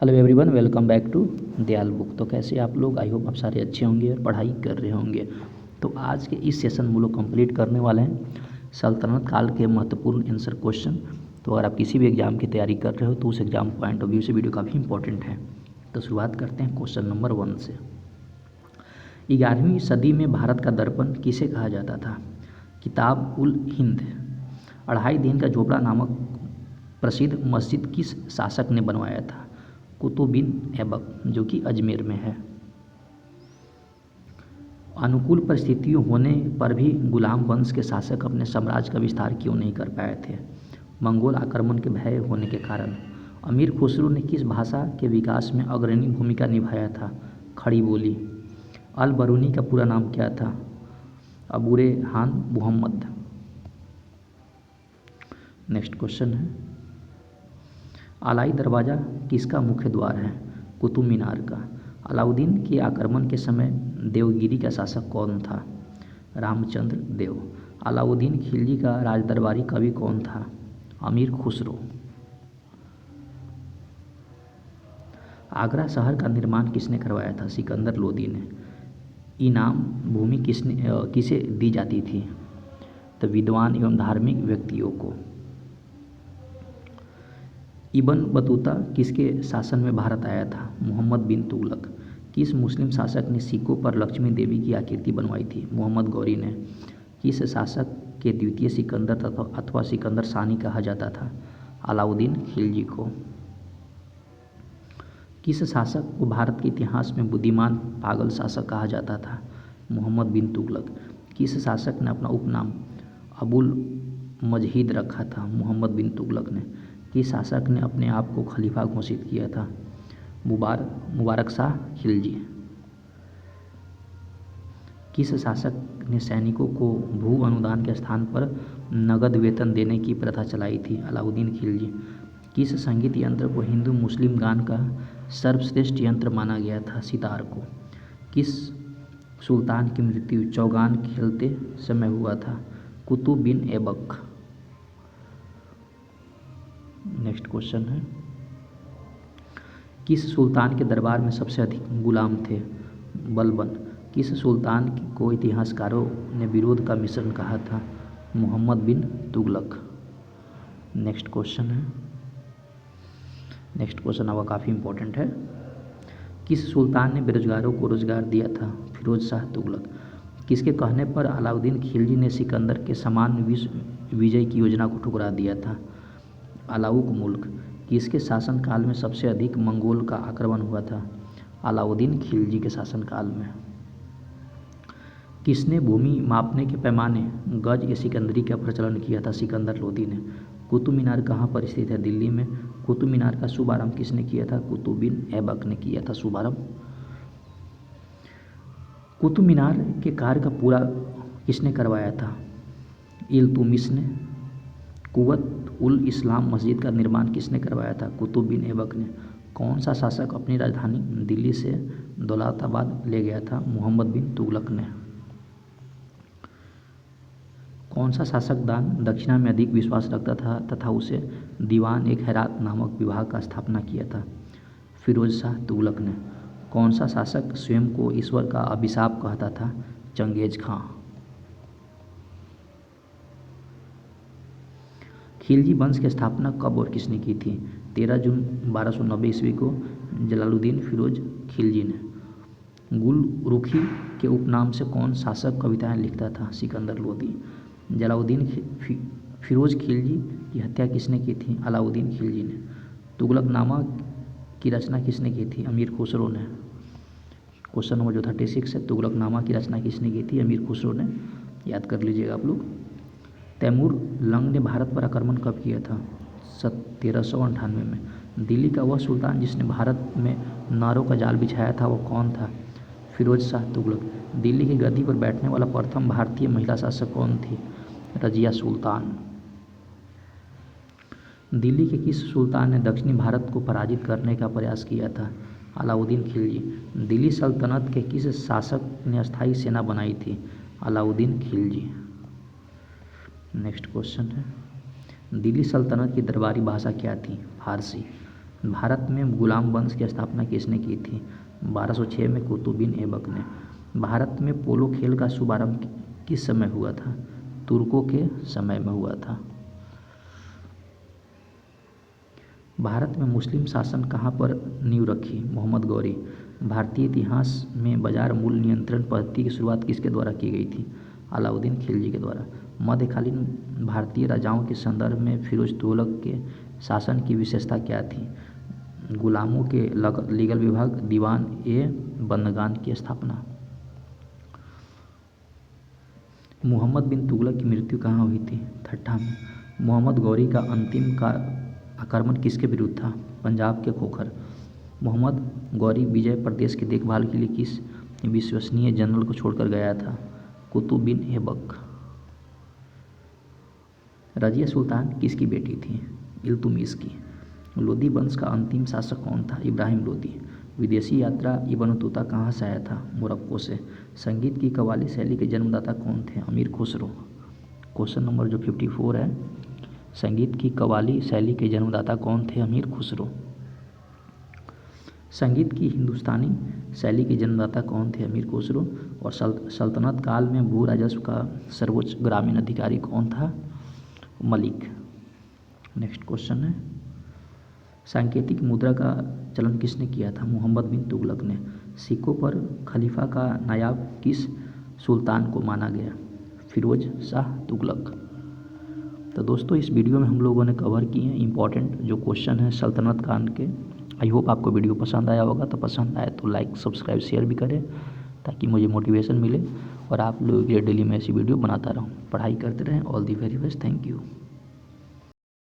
Hello everyone, welcome back to Dayal book. तो कैसे आप लोग? आई होप आप सारे अच्छे होंगे और पढ़ाई कर रहे होंगे। तो आज के इस सेशन में लोग कंप्लीट करने वाले हैं सल्तनत काल के महत्वपूर्ण आंसर क्वेश्चन। तो अगर आप किसी भी एग्ज़ाम की तैयारी कर रहे हो तो उस एग्ज़ाम पॉइंट ऑफ व्यू से वीडियो काफ़ी इंपॉर्टेंट है। तो शुरुआत करते हैं क्वेश्चन नंबर 1 से। 11वीं सदी में भारत का दर्पण किसे कहा जाता था? किताब उल हिंद। अढ़ाई दिन का झोपड़ा नामक प्रसिद्ध मस्जिद किस शासक ने बनवाया था? कुतुब बिन ऐबक, जो कि अजमेर में है। अनुकूल परिस्थितियों होने पर भी गुलाम वंश के शासक अपने साम्राज्य का विस्तार क्यों नहीं कर पाए थे? मंगोल आक्रमण के भय होने के कारण। अमीर खुसरो ने किस भाषा के विकास में अग्रणी भूमिका निभाया था? खड़ी बोली। अल बरूनी का पूरा नाम क्या था? अबूरे हान मुहम्मद। नेक्स्ट क्वेश्चन है, आलाई दरवाज़ा किसका मुख्य द्वार है? कुतुब मीनार का। अलाउद्दीन के आक्रमण के समय देवगिरी का शासक कौन था? रामचंद्र देव। अलाउद्दीन खिलजी का राजदरबारी कवि कौन था? अमीर खुसरो। आगरा शहर का निर्माण किसने करवाया था? सिकंदर लोदी ने। इनाम भूमि किसे दी जाती थी? तो विद्वान एवं धार्मिक व्यक्तियों को। इब्न बतूता किसके शासन में भारत आया था? मोहम्मद बिन तुगलक। किस मुस्लिम शासक ने सिक्कों पर लक्ष्मी देवी की आकृति बनवाई थी? मोहम्मद गौरी ने। किस शासक के द्वितीय सिकंदर अथवा सिकंदर सानी कहा जाता था? अलाउद्दीन खिलजी को। किस शासक को भारत के इतिहास में बुद्धिमान पागल शासक कहा जाता था? मोहम्मद बिन तुगलक। किस शासक ने अपना उपनाम अबुल मजहिद रखा था? मोहम्मद बिन तुगलक ने। किस शासक ने अपने आप को खलीफा घोषित किया था? मुबारक शाह खिलजी। किस शासक ने सैनिकों को भू अनुदान के स्थान पर नगद वेतन देने की प्रथा चलाई थी? अलाउद्दीन खिलजी। किस संगीत यंत्र को हिंदू मुस्लिम गान का सर्वश्रेष्ठ यंत्र माना गया था? सितार को। किस सुल्तान की मृत्यु चौगान खेलते समय हुआ था? कुतुब बिन ऐबक। नेक्स्ट क्वेश्चन है, किस सुल्तान के दरबार में सबसे अधिक गुलाम थे? बलबन। किस सुल्तान को इतिहासकारों ने विरोध का मिश्रण कहा था? मोहम्मद बिन तुगलक। नेक्स्ट क्वेश्चन है, नेक्स्ट क्वेश्चन आपका काफ़ी इंपॉर्टेंट है। किस सुल्तान ने बेरोजगारों को रोजगार दिया था? फिरोज शाह तुगलक। किसके कहने पर अलाउद्दीन खिलजी ने सिकंदर के समान विश्व विजय की योजना को ठुकरा दिया था? अलाउक मुल्क। किसके शासनकाल में सबसे अधिक मंगोल का आक्रमण हुआ था? अलाउद्दीन खिलजी के शासनकाल में। किसने भूमि मापने के पैमाने गज या सिकंदरी का प्रचलन किया था? सिकंदर लोदी ने। कुतुब मीनार कहाँ पर स्थित है? दिल्ली में। कुतुब मीनार का शुभारंभ किसने किया था? कुतुब बिन ऐबक ने किया था शुभारंभ। कुतुब मीनार के कार्य का पूरा किसने करवाया था? इल्तुतमिश ने। कुव्वत उल इस्लाम मस्जिद का निर्माण किसने करवाया था? कुतुब बिन ऐबक ने। कौन सा शासक अपनी राजधानी दिल्ली से दौलताबाद ले गया था? मोहम्मद बिन तुगलक ने। कौन सा शासक दान दक्षिणा में अधिक विश्वास रखता था तथा उसे दीवान एक हैरात नामक विभाग का स्थापना किया था? फिरोज शाह तुगलक ने। कौन सा शासक स्वयं को ईश्वर का अभिशाप कहता था? चंगेज खां। खिलजी वंश की स्थापना कब और किसने की थी? 13 जून 1290 ईस्वी को जलालुद्दीन फिरोज खिलजी ने। गुलरुखी के उपनाम से कौन शासक कविताएं लिखता था? सिकंदर लोदी। जलालुद्दीन फिरोज खिलजी की हत्या किसने की थी? अलाउद्दीन खिलजी ने। तुगलकनामा की रचना किसने की थी? अमीर खुसरो ने। क्वेश्चन नंबर जो 36 है, तुगलकनामा की रचना किसने की थी? अमीर खुसरो ने। याद कर लीजिएगा आप लोग। तैमूर लंग ने भारत पर आक्रमण कब किया था? 1398 में। दिल्ली का वह सुल्तान जिसने भारत में नारों का जाल बिछाया था वो कौन था? फिरोज शाह तुगलक। दिल्ली की गद्दी पर बैठने वाला प्रथम भारतीय महिला शासक कौन थी? रजिया सुल्तान। दिल्ली के किस सुल्तान ने दक्षिणी भारत को पराजित करने का प्रयास किया था? अलाउद्दीन खिलजी। दिल्ली सल्तनत के किस शासक ने अस्थायी सेना बनाई थी? अलाउद्दीन खिलजी। नेक्स्ट क्वेश्चन है, दिल्ली सल्तनत की दरबारी भाषा क्या थी? फारसी। भारत में गुलाम वंश की स्थापना किसने की थी? 1206 में कुतुबुद्दीन ऐबक ने। भारत में पोलो खेल का शुभारंभ किस समय हुआ था? तुर्कों के समय में हुआ था। भारत में मुस्लिम शासन कहाँ पर नींव रखी? मोहम्मद गौरी। भारतीय इतिहास में बाजार मूल्य नियंत्रण पद्धति की शुरुआत किसके द्वारा की गई थी? अलाउद्दीन खिलजी के द्वारा। मध्यकालीन भारतीय राजाओं के संदर्भ में फिरोज तुगलक के शासन की विशेषता क्या थी? गुलामों के लीगल विभाग, दीवान ए बंदगान की स्थापना। मुहम्मद बिन तुगलक की मृत्यु कहाँ हुई थी? ठट्ठा में। मोहम्मद गौरी का अंतिम आक्रमण किसके विरुद्ध था? पंजाब के खोखर। मोहम्मद गौरी विजय प्रदेश की देखभाल के लिए किस विश्वसनीय जनरल को छोड़कर गया था? कुतुबुद्दीन ऐबक। रजिया सुल्तान किसकी बेटी थी? इल्तुतमिश की। लोदी वंश का अंतिम शासक कौन था? इब्राहिम लोदी। विदेशी यात्रा इब्न बतूता कहाँ से आया था? मोरक्को से। संगीत की कव्वाली शैली के जन्मदाता कौन थे? अमीर खुसरो। क्वेश्चन नंबर जो 54 है, संगीत की कव्वाली शैली के जन्मदाता कौन थे? अमीर खुसरो। संगीत की हिंदुस्तानी शैली के जन्मदाता कौन थे? अमीर खुसरो। और सल्तनत काल में भू राजस्व का सर्वोच्च ग्रामीण अधिकारी कौन था? मलिक। नेक्स्ट क्वेश्चन है, सांकेतिक मुद्रा का चलन किसने किया था? मोहम्मद बिन तुगलक ने। सिक्कों पर खलीफा का नायाब किस सुल्तान को माना गया? फिरोज शाह तुगलक। तो दोस्तों इस वीडियो में हम लोगों ने कवर किए हैं इंपॉर्टेंट जो क्वेश्चन है सल्तनत काल के। आई होप आपको वीडियो पसंद आया होगा। तो पसंद आए तो लाइक, सब्सक्राइब, शेयर भी करें ताकि मुझे मोटिवेशन मिले और आप लोगों के लिए डेली मैं ऐसी वीडियो बनाता रहूँ। पढ़ाई करते रहें। All the very best. Thank you.